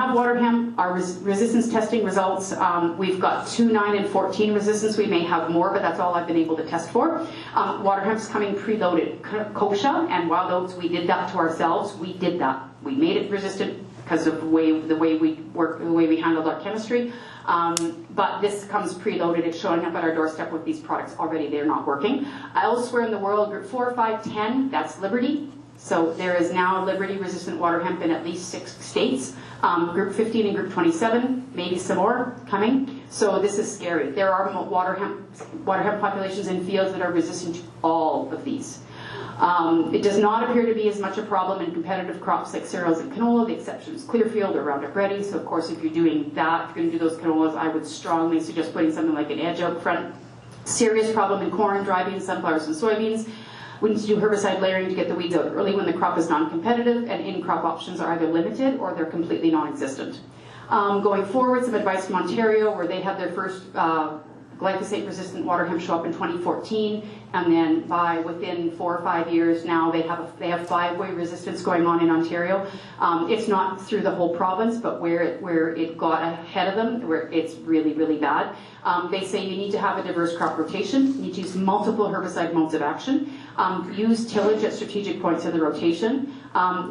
have water hemp. Our resistance testing results, we've got 2, 9, and 14 resistance. We may have more, but that's all I've been able to test for. Water hemp's coming preloaded. Kochia and wild oats, we did that to ourselves. We did that. We made it resistant because of the way we work, the way we handled our chemistry. But this comes preloaded. It's showing up at our doorstep with these products already. They're not working. Elsewhere in the world, group 4, 5, 10, that's Liberty. So there is now Liberty-resistant water hemp in at least 6 states. Group 15 and group 27, maybe some more coming. So this is scary. There are water hemp populations in fields that are resistant to all of these. It does not appear to be as much a problem in competitive crops like cereals and canola. The exception is Clearfield or Roundup Ready. So of course, if you're doing that, if you're going to do those canolas, I would strongly suggest putting something like an edge out front. Serious problem in corn, dry beans, sunflowers, and soybeans. We need to do herbicide layering to get the weeds out early when the crop is non-competitive, and in-crop options are either limited or they're completely non-existent. Going forward, some advice from Ontario, where they had their first glyphosate-resistant water hemp show up in 2014, and then within 4 or 5 years now they have 5-way resistance going on in Ontario. It's not through the whole province, but where it got ahead of them, where it's really, really bad. They say you need to have a diverse crop rotation. You need to use multiple herbicide modes of action. Use tillage at strategic points of the rotation.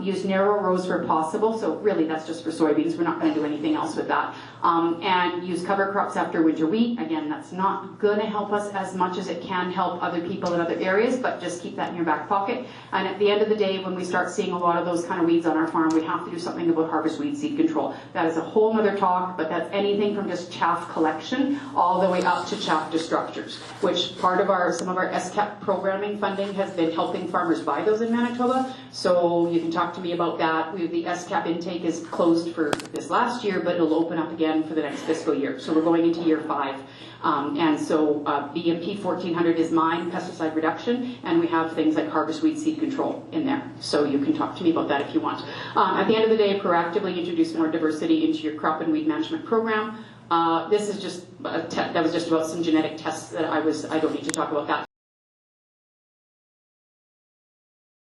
Use narrow rows where possible. So really that's just for soybeans. We're not going to do anything else with that. And use cover crops after winter wheat. Again, that's not going to help us as much as it can help other people in other areas, but just keep that in your back pocket. And at the end of the day, when we start seeing a lot of those kind of weeds on our farm, we have to do something about harvest weed seed control. That is a whole other talk, but that's anything from just chaff collection all the way up to chaff destructors, which part of some of our SCAP programming funding has been helping farmers buy those in Manitoba. So you can talk to me about that. The SCAP intake is closed for this last year, but it'll open up again for the next fiscal year. So we're going into year 5. And so BMP 1400 is mine, pesticide reduction, and we have things like harvest weed seed control in there. So you can talk to me about that if you want. At the end of the day, proactively introduce more diversity into your crop and weed management program. This is just that was just about some genetic tests that I don't need to talk about that.